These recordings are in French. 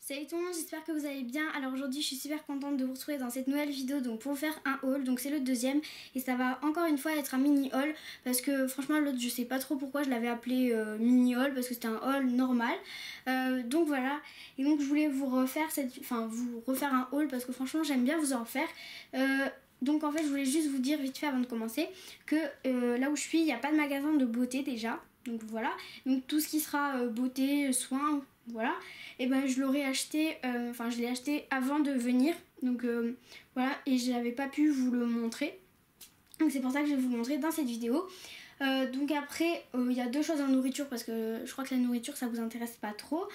Salut tout le monde, j'espère que vous allez bien. Alors aujourd'hui je suis super contente de vous retrouver dans cette nouvelle vidéo donc pour vous faire un haul. Donc c'est le deuxième et ça va encore une fois être un mini haul parce que franchement l'autre je sais pas trop pourquoi je l'avais appelé mini haul parce que c'était un haul normal. Donc voilà, et donc je voulais vous refaire un haul parce que franchement j'aime bien vous en faire. Donc en fait je voulais juste vous dire vite fait avant de commencer que là où je suis il n'y a pas de magasin de beauté déjà. Donc voilà, donc tout ce qui sera beauté, soins, voilà, et ben je l'aurais acheté, je l'ai acheté avant de venir, donc voilà, et je n'avais pas pu vous le montrer, donc c'est pour ça que je vais vous montrer dans cette vidéo. Donc après il y a deux choses en nourriture parce que je crois que la nourriture ça vous intéresse pas trop,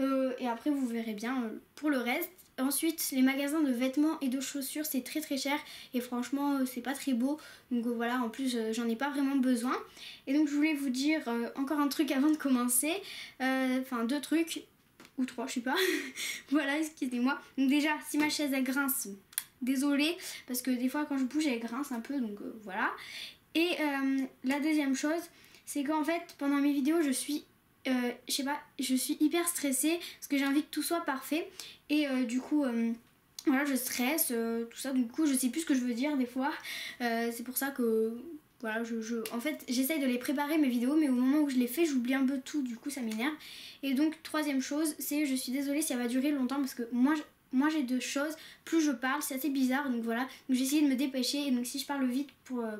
et après vous verrez bien pour le reste. Ensuite les magasins de vêtements et de chaussures c'est très très cher et franchement c'est pas très beau, donc voilà, en plus j'en ai pas vraiment besoin. Et donc je voulais vous dire encore un truc avant de commencer, deux trucs ou trois je sais pas. Voilà, excusez-moi. Donc déjà si ma chaise elle grince, désolée parce que des fois quand je bouge elle grince un peu, donc voilà. Et la deuxième chose c'est qu'en fait pendant mes vidéos je suis je suis hyper stressée parce que j'ai envie que tout soit parfait et du coup voilà, je stresse, tout ça, du coup je sais plus ce que je veux dire des fois, c'est pour ça que voilà, en fait j'essaye de les préparer mes vidéos mais au moment où je les fais j'oublie un peu tout, du coup ça m'énerve. Et donc troisième chose c'est, je suis désolée si ça va durer longtemps parce que moi j'ai deux choses, plus je parle c'est assez bizarre, donc voilà, donc j'ai essayé de me dépêcher et donc si je parle vite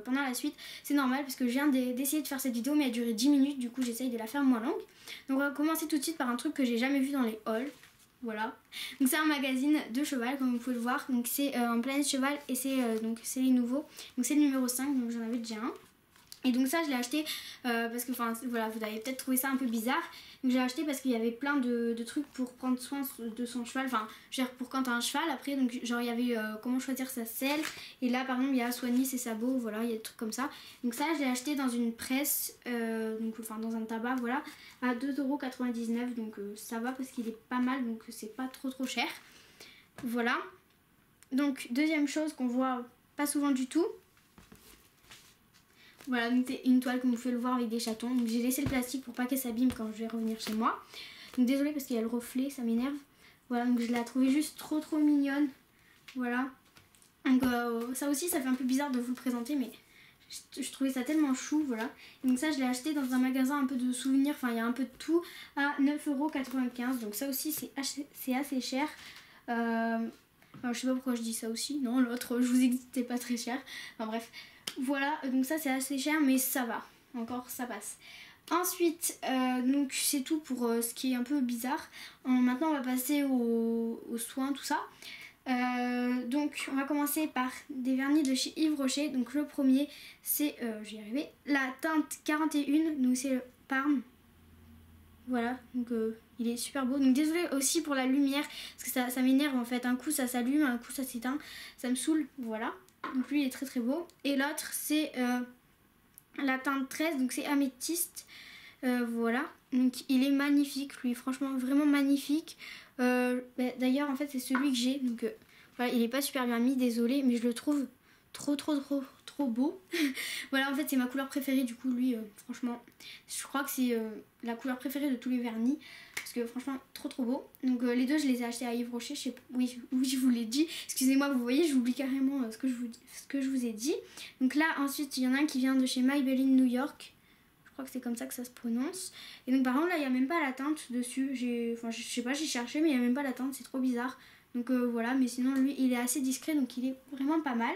pendant la suite c'est normal parce que je viens d'essayer de faire cette vidéo mais elle a duré 10 minutes, du coup j'essaye de la faire moins longue. Donc on va commencer tout de suite par un truc que j'ai jamais vu dans les hauls. Voilà, donc c'est un magazine de cheval comme vous pouvez le voir, donc c'est un Planète Cheval et c'est les nouveaux, donc c'est le numéro 5, donc j'en avais déjà un. Et donc ça je l'ai acheté parce que voilà, vous avez peut-être trouvé ça un peu bizarre. Donc j'ai acheté parce qu'il y avait plein de trucs pour prendre soin de son cheval, pour quand t'as un cheval après, donc genre il y avait comment choisir sa selle, et là par exemple il y a soigner ses sabots, voilà, il y a des trucs comme ça. Donc ça je l'ai acheté dans une presse, dans un tabac, voilà, à 2,99 €, donc ça va parce qu'il est pas mal, donc c'est pas trop cher. Voilà, donc deuxième chose qu'on voit pas souvent du tout. Voilà, donc c'est une toile comme vous pouvez le voir avec des chatons. Donc j'ai laissé le plastique pour pas qu'elle s'abîme quand je vais revenir chez moi. Donc désolée parce qu'il y a le reflet, ça m'énerve. Voilà, donc je l'ai trouvée juste trop mignonne. Voilà. Donc ça aussi ça fait un peu bizarre de vous le présenter mais je trouvais ça tellement chou, voilà. Et donc ça je l'ai acheté dans un magasin un peu de souvenirs, il y a un peu de tout, à 9,95 €. Donc ça aussi c'est assez cher. Je sais pas pourquoi je dis ça aussi. Non, l'autre je vous ai dit c'était pas très cher. Enfin bref. Voilà, donc ça c'est assez cher mais ça va, encore ça passe. Ensuite, donc c'est tout pour ce qui est un peu bizarre. Maintenant on va passer aux soins, tout ça. Donc on va commencer par des vernis de chez Yves Rocher. Donc le premier c'est, je vais y arriver, la teinte 41, donc c'est le Parme. Voilà, donc il est super beau. Donc désolé aussi pour la lumière parce que ça m'énerve en fait. Un coup ça s'allume, un coup ça s'éteint, ça me saoule, voilà. Donc lui il est très beau. Et l'autre c'est la teinte 13, donc c'est améthyste. Voilà, donc il est magnifique lui, franchement vraiment magnifique. D'ailleurs en fait c'est celui que j'ai, donc voilà, il est pas super bien mis, désolé, mais je le trouve trop beau. Voilà, en fait c'est ma couleur préférée, du coup lui franchement je crois que c'est la couleur préférée de tous les vernis parce que franchement trop beau. Donc les deux je les ai achetés à Yves Rocher, je sais pas, oui je vous l'ai dit, excusez-moi, vous voyez j'oublie carrément ce que je vous ai dit. Donc là ensuite il y en a un qui vient de chez Maybelline New York, je crois que c'est comme ça que ça se prononce. Et donc par contre là il n'y a même pas la teinte dessus, je sais pas, j'ai cherché mais il n'y a même pas la teinte, c'est trop bizarre. Donc voilà, mais sinon lui il est assez discret, donc il est vraiment pas mal.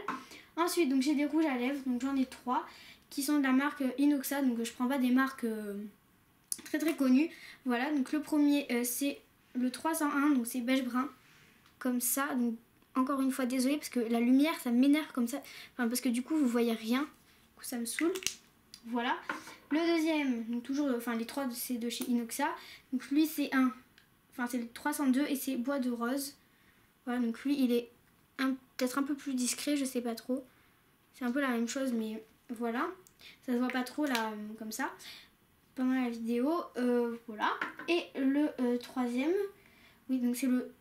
Ensuite donc j'ai des rouges à lèvres, donc j'en ai 3 qui sont de la marque Inoxa, donc je prends pas des marques très connues. Voilà, donc le premier c'est le 301, donc c'est beige brun comme ça. Donc encore une fois désolée parce que la lumière ça m'énerve comme ça, parce que du coup vous voyez rien, du coup ça me saoule. Voilà, le deuxième, donc toujours, les trois c'est de chez Inoxa, donc lui c'est c'est le 302 et c'est bois de rose. Voilà, donc lui il est peut-être un peu plus discret, je sais pas trop. C'est un peu la même chose mais voilà. Ça se voit pas trop là comme ça pendant la vidéo. Voilà. Et le troisième, oui donc c'est le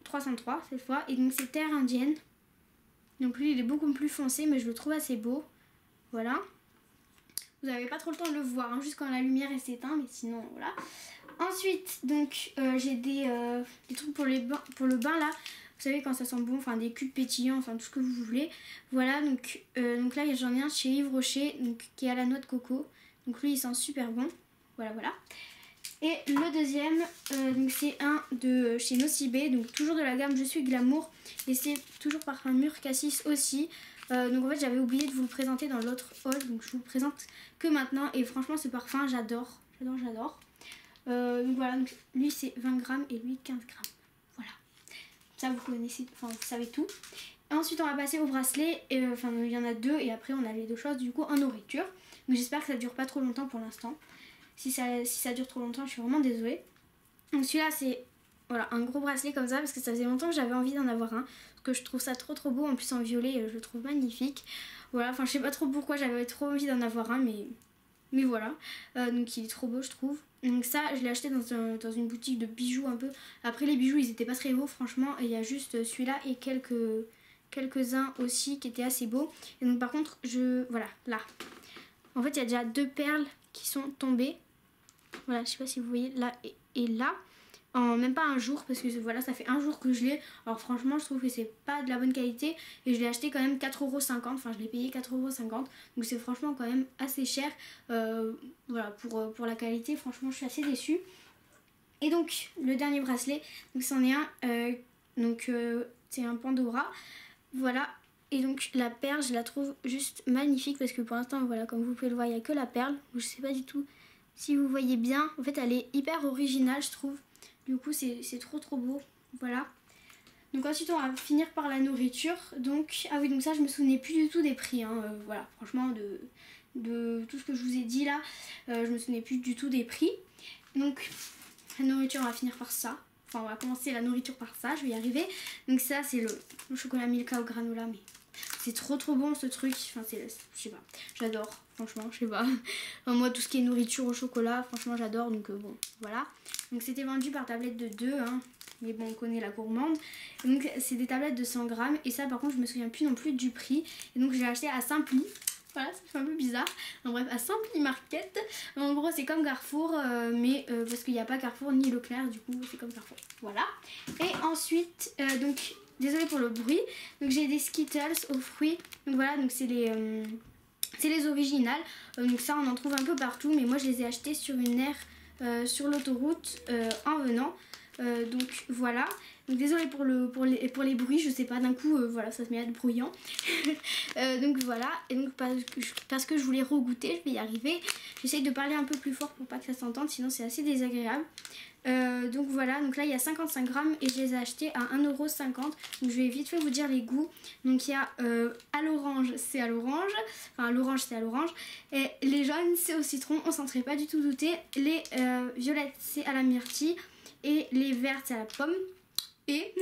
303 cette fois. Et donc c'est terre indienne. Donc lui il est beaucoup plus foncé mais je le trouve assez beau. Voilà. Vous n'avez pas trop le temps de le voir, juste quand la lumière s'éteint, mais sinon voilà. Ensuite, donc j'ai des trucs pour le bain là. Vous savez quand ça sent bon, enfin des cubes pétillants, enfin tout ce que vous voulez. Voilà, donc là j'en ai un chez Yves Rocher, donc, qui est à la noix de coco. Donc lui il sent super bon. Voilà, voilà. Et le deuxième, donc c'est un de chez Nocibé, donc toujours de la gamme Je suis Glamour. Et c'est toujours parfum mûr cassis aussi. Donc en fait j'avais oublié de vous le présenter dans l'autre haul, donc je vous le présente que maintenant. Et franchement ce parfum j'adore, j'adore. Donc voilà, donc lui c'est 20 grammes et lui 15 grammes. Voilà, ça vous connaissez, enfin vous savez tout. Et ensuite on va passer au bracelet, enfin il y en a deux et après on a les deux choses du coup en nourriture. Donc j'espère que ça dure pas trop longtemps pour l'instant. Si ça dure trop longtemps je suis vraiment désolée. Donc celui-là c'est voilà, un gros bracelet comme ça parce que ça faisait longtemps que j'avais envie d'en avoir un. Parce que je trouve ça trop beau, en plus en violet je le trouve magnifique. Voilà, enfin je sais pas trop pourquoi j'avais trop envie d'en avoir un mais voilà, donc il est trop beau je trouve. Donc ça je l'ai acheté dans une boutique de bijoux un peu. Après les bijoux ils étaient pas très beaux franchement. Et il y a juste celui-là et quelques-uns aussi qui étaient assez beaux. Et donc par contre voilà là. En fait il y a déjà deux perles qui sont tombées. Voilà, je sais pas si vous voyez là et là. En même pas un jour parce que voilà ça fait un jour que je l'ai. Alors franchement je trouve que c'est pas de la bonne qualité et je l'ai acheté quand même 4,50€, enfin je l'ai payé 4,50€, donc c'est franchement quand même assez cher. Voilà pour la qualité, franchement je suis assez déçue. Et donc le dernier bracelet, donc c'en est un, c'est un Pandora, voilà. Et donc la perle je la trouve juste magnifique parce que pour l'instant voilà comme vous pouvez le voir il n'y a que la perle, je sais pas du tout si vous voyez bien, en fait elle est hyper originale je trouve. Du coup c'est trop beau, voilà. Donc ensuite on va finir par la nourriture. Donc ah oui donc ça je me souvenais plus du tout des prix hein. Voilà franchement de tout ce que je vous ai dit là, je me souvenais plus du tout des prix. Donc la nourriture on va finir par ça. Enfin on va commencer la nourriture par ça, je vais y arriver. Donc ça c'est le chocolat Milka au granola mais c'est trop bon ce truc. Enfin je sais pas, j'adore franchement, je sais pas. Enfin, moi tout ce qui est nourriture au chocolat franchement j'adore donc bon voilà. Donc c'était vendu par tablette de 2 hein. Mais bon on connaît la gourmande. Donc c'est des tablettes de 100 grammes et ça par contre je me souviens plus non plus du prix. Et donc je l'ai acheté à Simply. Voilà, ça fait un peu bizarre. En bref, à Simply Market. En gros, c'est comme Carrefour, mais parce qu'il n'y a pas Carrefour ni Leclerc, du coup, c'est comme Carrefour. Voilà. Et ensuite, donc, désolée pour le bruit. Donc, j'ai des Skittles aux fruits. Donc, voilà, donc c'est les originales. Donc, ça, on en trouve un peu partout, mais moi, je les ai achetés sur une aire sur l'autoroute en venant. Donc, voilà. Donc désolée pour les bruits, je sais pas, d'un coup voilà ça se met à être bruyant. Donc voilà, et donc parce que je voulais regoûter, je vais y arriver. J'essaye de parler un peu plus fort pour pas que ça s'entende, sinon c'est assez désagréable. Donc voilà, donc là il y a 55 grammes et je les ai achetés à 1,50€. Donc je vais vite fait vous dire les goûts. Donc il y a à l'orange, c'est à l'orange, enfin à l'orange c'est à l'orange. Et les jaunes c'est au citron, on s'en serait pas du tout douté. Les violettes c'est à la myrtille et les vertes c'est à la pomme. Et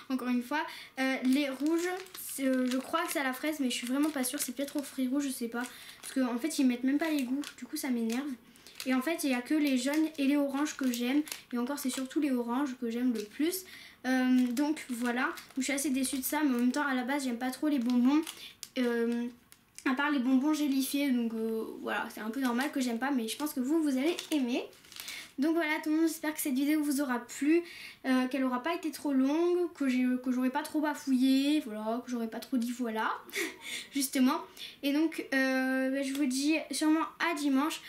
encore une fois les rouges je crois que c'est à la fraise mais je suis vraiment pas sûre, c'est peut-être aux fruits rouges, je sais pas parce qu'en fait ils mettent même pas les goûts, du coup ça m'énerve. Et en fait il n'y a que les jaunes et les oranges que j'aime, et encore c'est surtout les oranges que j'aime le plus. Donc voilà, donc, je suis assez déçue de ça, mais en même temps à la base j'aime pas trop les bonbons, à part les bonbons gélifiés, donc voilà c'est un peu normal que j'aime pas, mais je pense que vous allez aimer. Donc voilà tout le monde, j'espère que cette vidéo vous aura plu, qu'elle aura pas été trop longue, que j'aurai pas trop bafouillé, voilà, que j'aurai pas trop dit voilà, justement. Et donc je vous dis sûrement à dimanche.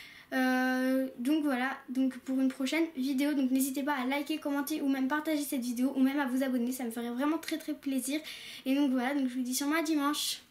Donc voilà, donc pour une prochaine vidéo, donc n'hésitez pas à liker, commenter ou même partager cette vidéo ou même à vous abonner, ça me ferait vraiment très plaisir. Et donc voilà, donc je vous dis sûrement à dimanche.